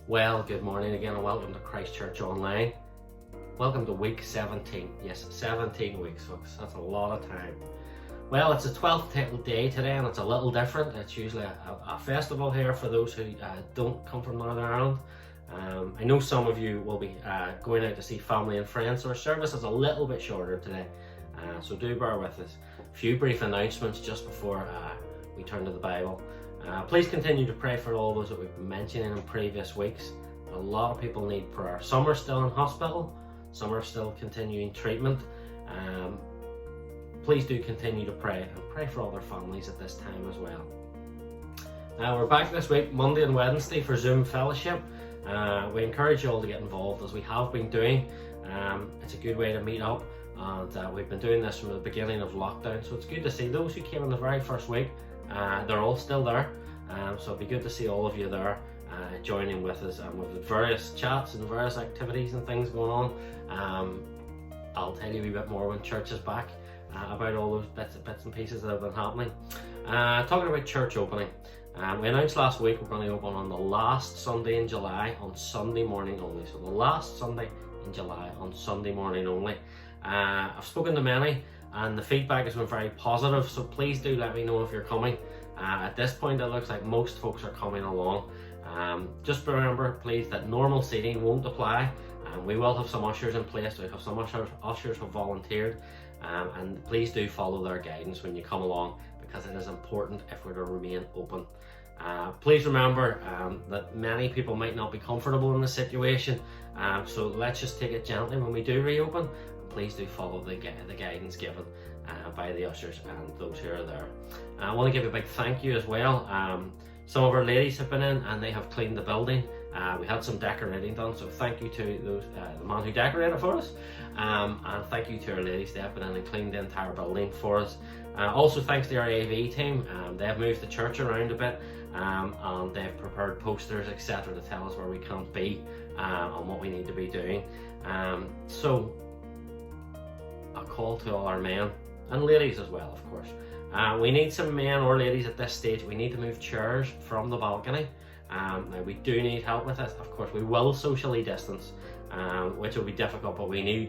Well, good morning again and welcome to Christchurch Online. Welcome to week 17. Yes, 17 weeks, folks. That's a lot of time. Well, it's the 12th day today and it's a little different. It's usually a festival here for those who don't come from Northern Ireland. I know some of you will be going out to see family and friends, so our service is a little bit shorter today. So do bear with us. A few brief announcements just before we turn to the Bible. Please continue to pray for all those that we've been mentioning in previous weeks. A lot of people need prayer. Some are still in hospital, some are still continuing treatment. Please do continue to pray and pray for all their families at this time as well. We're back this week, Monday and Wednesday, for Zoom fellowship. We encourage you all to get involved as we have been doing. It's a good way to meet up, and we've been doing this from the beginning of lockdown, so it's good to see those who came in the very first week. They're all still there, so it'd be good to see all of you there joining with us, and with various chats and various activities and things going on. I'll tell you a wee bit more when church is back about all those bits and pieces that have been happening. Talking about church opening, we announced last week we're going to open on the last Sunday in July on Sunday morning only. So the last Sunday in July on Sunday morning only. I've spoken to many and the feedback has been very positive, so please do let me know if you're coming. At this point it looks like most folks are coming along. Just remember please that normal seating won't apply. We will have some ushers in place. We have some ushers have volunteered, and please do follow their guidance when you come along, because it is important if we're to remain open. Please remember that many people might not be comfortable in the situation, so let's just take it gently when we do reopen. Please do follow the guidance given by the ushers and those who are there. I want to give a big thank you as well. Some of our ladies have been in and they have cleaned the building. We had some decorating done, so thank you to those, the man who decorated for us, and thank you to our ladies. They have been in and cleaned the entire building for us. Also thanks to our AV team. They've moved the church around a bit, and they've prepared posters etc. to tell us where we can't be and what we need to be doing. So a call to all our men and ladies as well, of course. We need some men or ladies at this stage. We need to move chairs from the balcony. Now we do need help with this. Of course we will socially distance, which will be difficult, but we do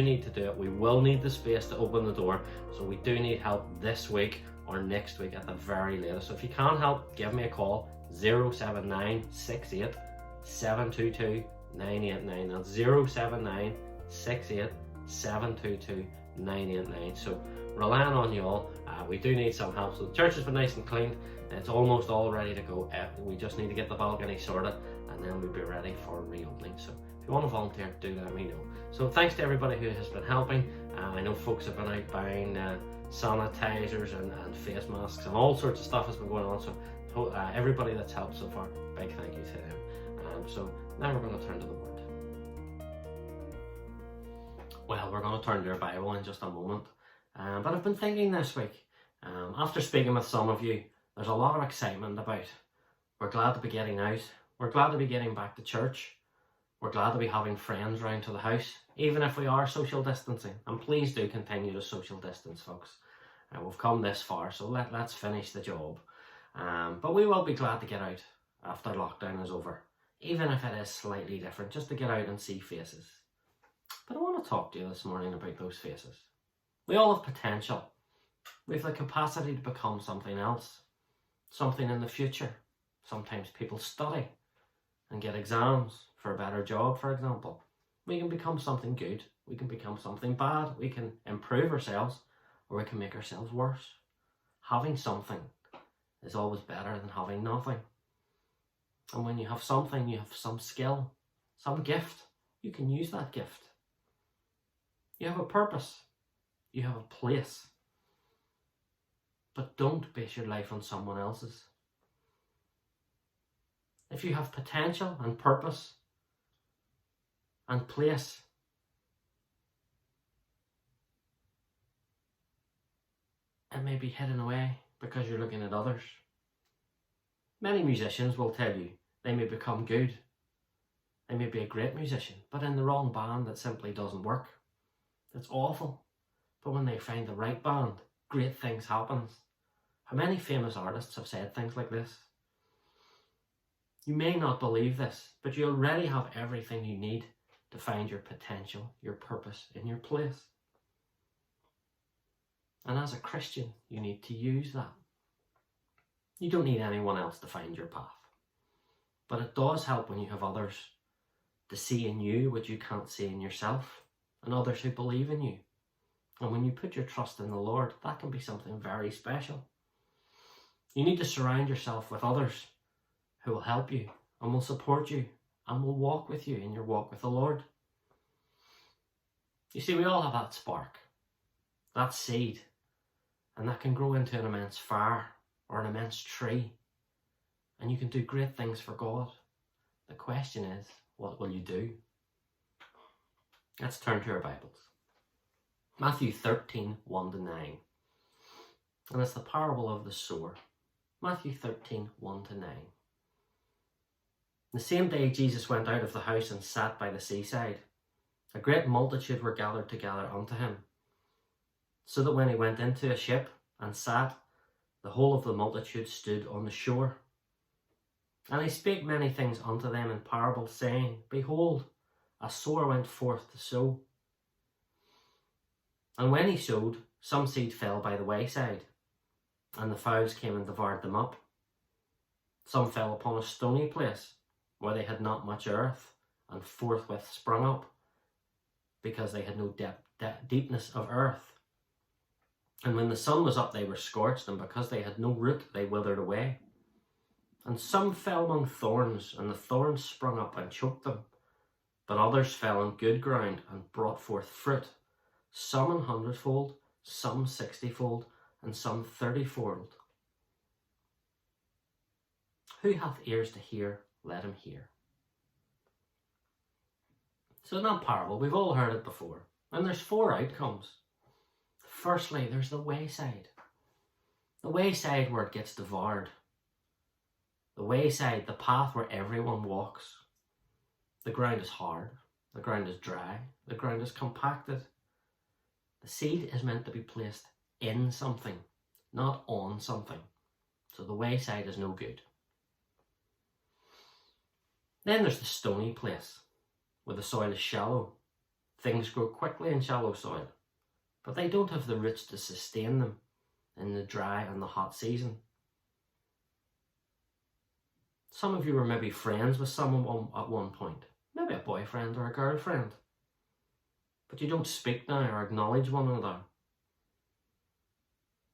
need to do it. We will need the space to open the door, so we do need help this week or next week at the very latest. So if you can't help, give me a call, 07968 722 989. That's 07968 722 989. So relying on you all. We do need some help. So the church has been nice and cleaned. It's almost all ready to go. We just need to get the balcony sorted, and then we'll be ready for reopening. So if you want to volunteer, do let me know. So thanks to everybody who has been helping. I know folks have been out buying sanitizers and face masks, and all sorts of stuff has been going on. So everybody that's helped so far, big thank you to them. So now we're going to turn to the Word. Well, we're going to turn to our Bible in just a moment. But I've been thinking this week, after speaking with some of you, there's a lot of excitement about. We're glad to be getting out. We're glad to be getting back to church. We're glad to be having friends round to the house, even if we are social distancing. And please do continue to social distance, folks. We've come this far, so let's finish the job. But we will be glad to get out after lockdown is over, even if it is slightly different, just to get out and see faces. But I want to talk to you this morning about those faces. We all have potential. We have the capacity to become something else, something in the future. Sometimes people study and get exams for a better job, for example. We can become something good. We can become something bad. We can improve ourselves, or we can make ourselves worse. Having something is always better than having nothing. And when you have something, you have some skill, some gift. You can use that gift. You have a purpose. You have a place. But don't base your life on someone else's. If you have potential and purpose and place, it may be hidden away because you're looking at others. Many musicians will tell you they may become good. They may be a great musician, but in the wrong band it simply doesn't work. It's awful. But when they find the right band, great things happen. How many famous artists have said things like this? You may not believe this, but you already have everything you need to find your potential, your purpose in your place. And as a Christian, you need to use that. You don't need anyone else to find your path. But it does help when you have others to see in you what you can't see in yourself, and others who believe in you. And when you put your trust in the Lord, that can be something very special. You need to surround yourself with others who will help you and will support you and will walk with you in your walk with the Lord. You see, we all have that spark, that seed, and that can grow into an immense fire or an immense tree, and you can do great things for God. The question is, what will you do? Let's turn to our Bibles. Matthew 13, 1-9. And it's the parable of the sower. Matthew 13, 1-9. The same day Jesus went out of the house and sat by the seaside. A great multitude were gathered together unto him, so that when he went into a ship and sat, the whole of the multitude stood on the shore. And he spake many things unto them in parables, saying, Behold, a sower went forth to sow. And when he sowed, some seed fell by the wayside, and the fowls came and devoured them up. Some fell upon a stony place, where they had not much earth, and forthwith sprung up, because they had no deepness of earth. And when the sun was up, they were scorched, and because they had no root, they withered away. And some fell among thorns, and the thorns sprung up and choked them. But others fell on good ground, and brought forth fruit, some 100-fold, some 60-fold, and some 30-fold. Who hath ears to hear, let him hear. So in that parable, we've all heard it before, and there's 4 outcomes. Firstly, there's the wayside. The wayside where it gets devoured. The wayside, the path where everyone walks. The ground is hard, the ground is dry, the ground is compacted. The seed is meant to be placed in something, not on something. So the wayside is no good. Then there's the stony place, where the soil is shallow. Things grow quickly in shallow soil, but they don't have the roots to sustain them in the dry and the hot season. Some of you were maybe friends with someone at one point, maybe a boyfriend or a girlfriend, but you don't speak now or acknowledge one another.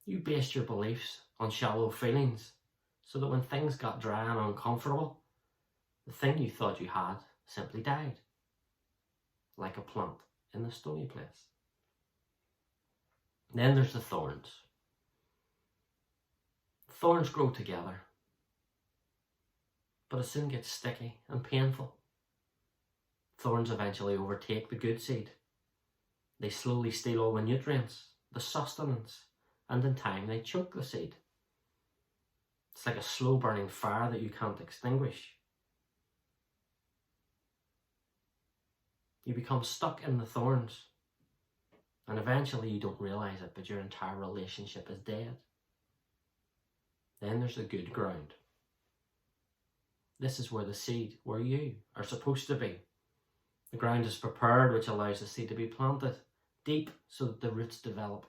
You based your beliefs on shallow feelings, so that when things got dry and uncomfortable, the thing you thought you had simply died, like a plant in the stony place. Then there's the thorns. Thorns grow together, but it soon gets sticky and painful. Thorns eventually overtake the good seed. They slowly steal all the nutrients, the sustenance, and in time they choke the seed. It's like a slow burning fire that you can't extinguish. You become stuck in the thorns, and eventually you don't realize it, but your entire relationship is dead. Then there's the good ground. This is where the seed, where you are supposed to be. The ground is prepared, which allows the seed to be planted deep so that the roots develop.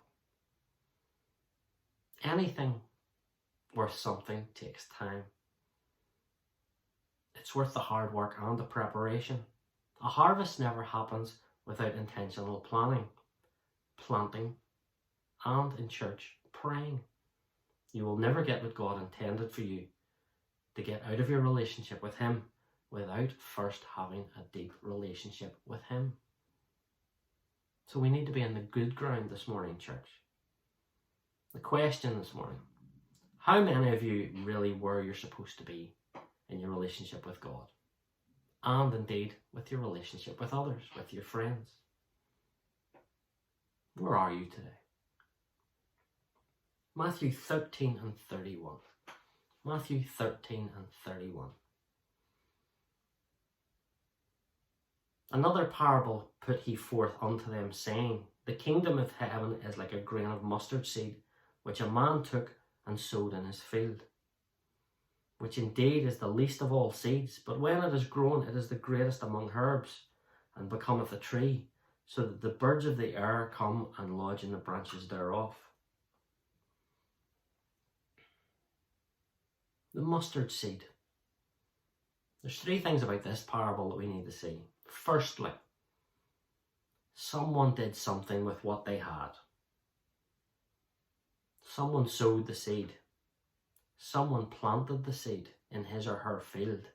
Anything worth something takes time. It's worth the hard work and the preparation. A harvest never happens without intentional planning, planting, and in church, praying. You will never get what God intended for you to get out of your relationship with Him without first having a deep relationship with Him. So we need to be in the good ground this morning, church. The question this morning, how many of you really where you're supposed to be in your relationship with God? And indeed with your relationship with others, with your friends. Where are you today? Matthew 13 and 31. Matthew 13 and 31. Another parable put he forth unto them, saying, The kingdom of heaven is like a grain of mustard seed, which a man took and sowed in his field. which indeed is the least of all seeds, but when it is grown, it is the greatest among herbs, and becometh a tree, so that the birds of the air come and lodge in the branches thereof. The mustard seed. There's three things about this parable that we need to see. Firstly, someone did something with what they had. Someone sowed the seed. Someone planted the seed in his or her field,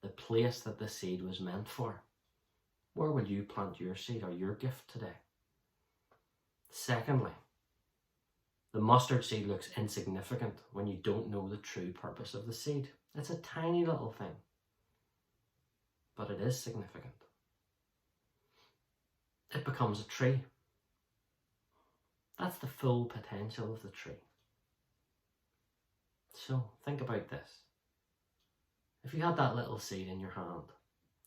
the place that the seed was meant for. Where will you plant your seed or your gift today? Secondly, the mustard seed looks insignificant when you don't know the true purpose of the seed. It's a tiny little thing, but it is significant. It becomes a tree. That's the full potential of the tree. So think about this. If you had that little seed in your hand,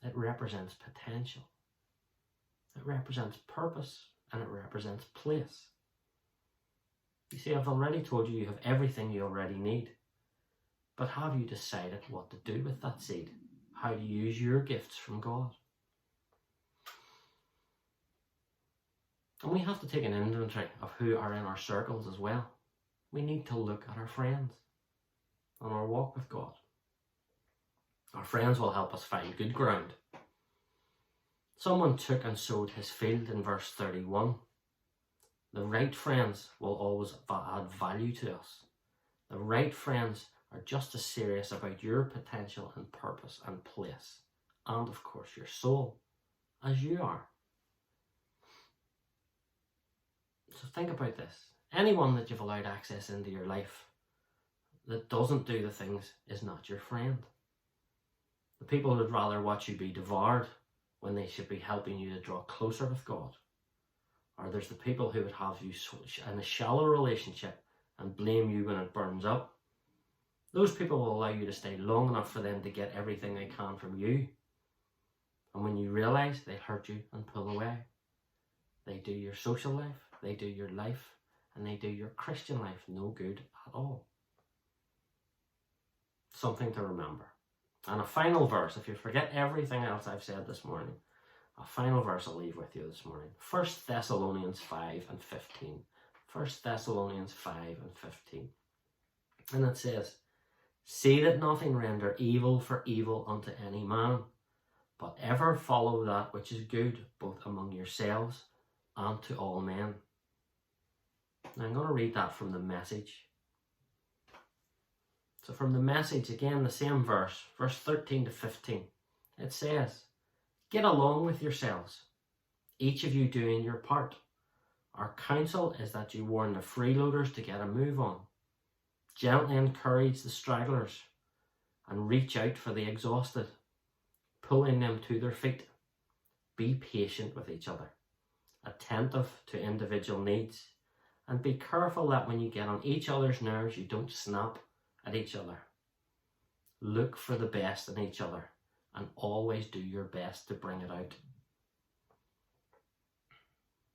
it represents potential. It represents purpose, and it represents place. You see, I've already told you have everything you already need. But have you decided what to do with that seed? How to use your gifts from God? And we have to take an inventory of who are in our circles as well. We need to look at our friends on our walk with God. Our friends will help us find good ground. Someone took and sowed his field in verse 31. The right friends will always add value to us. The right friends are just as serious about your potential and purpose and place, and of course your soul, as you are. So think about this. Anyone that you've allowed access into your life that doesn't do the things is not your friend. The people would rather watch you be devoured when they should be helping you to draw closer with God. Or there's the people who would have you in a shallow relationship and blame you when it burns up. Those people will allow you to stay long enough for them to get everything they can from you. And when you realise, they hurt you and pull away. They do your social life, they do your life, and they do your Christian life no good at all. Something to remember. And a final verse, if you forget everything else I've said this morning, a final verse I'll leave with you this morning. 1 Thessalonians 5 and 15. 1 Thessalonians 5 and 15. And it says, "See that nothing render evil for evil unto any man, but ever follow that which is good, both among yourselves and to all men." Now I'm going to read that from the Message. So from the Message, again, the same verse 13 to 15. It says, "Get along with yourselves, each of you doing your part. Our counsel is that you warn the freeloaders to get a move on. Gently encourage the stragglers and reach out for the exhausted, pulling them to their feet. Be patient with each other, attentive to individual needs, and be careful that when you get on each other's nerves, you don't snap at each other. Look for the best in each other and always do your best to bring it out."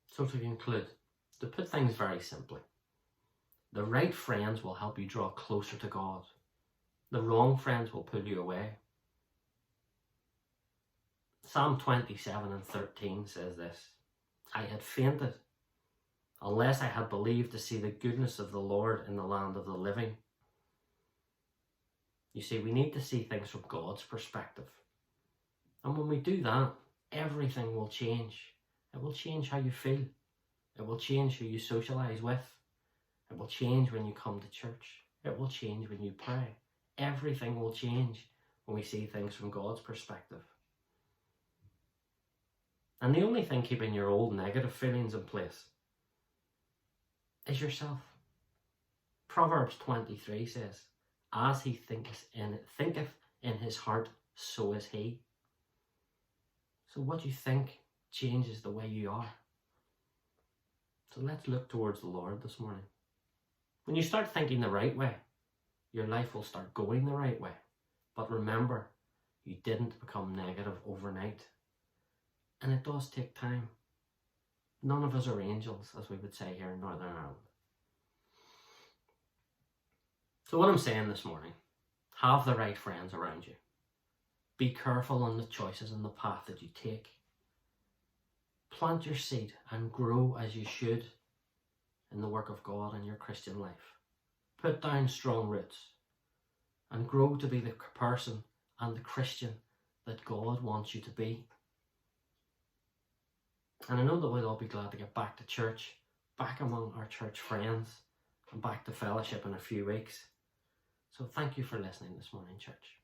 So to conclude, to put things very simply, the right friends will help you draw closer to God. The wrong friends will pull you away. Psalm 27 and 13 says this, "I had fainted, unless I had believed to see the goodness of the Lord in the land of the living." You see, we need to see things from God's perspective. And when we do that, everything will change. It will change how you feel. It will change who you socialise with. It will change when you come to church. It will change when you pray. Everything will change when we see things from God's perspective. And the only thing keeping your old negative feelings in place is yourself. Proverbs 23 says, "As he thinketh in his heart, so is he." So what you think changes the way you are. So let's look towards the Lord this morning. When you start thinking the right way, your life will start going the right way. But remember, you didn't become negative overnight. And it does take time. None of us are angels, as we would say here in Northern Ireland. So what I'm saying this morning, Have the right friends around you. Be careful on the choices and the path that you take. Plant your seed and grow as you should in the work of God in your Christian life. Put down strong roots and grow to be the person and the Christian that God wants you to be. And I know that we'll all be glad to get back to church, back among our church friends, and back to fellowship in a few weeks. So thank you for listening this morning, church.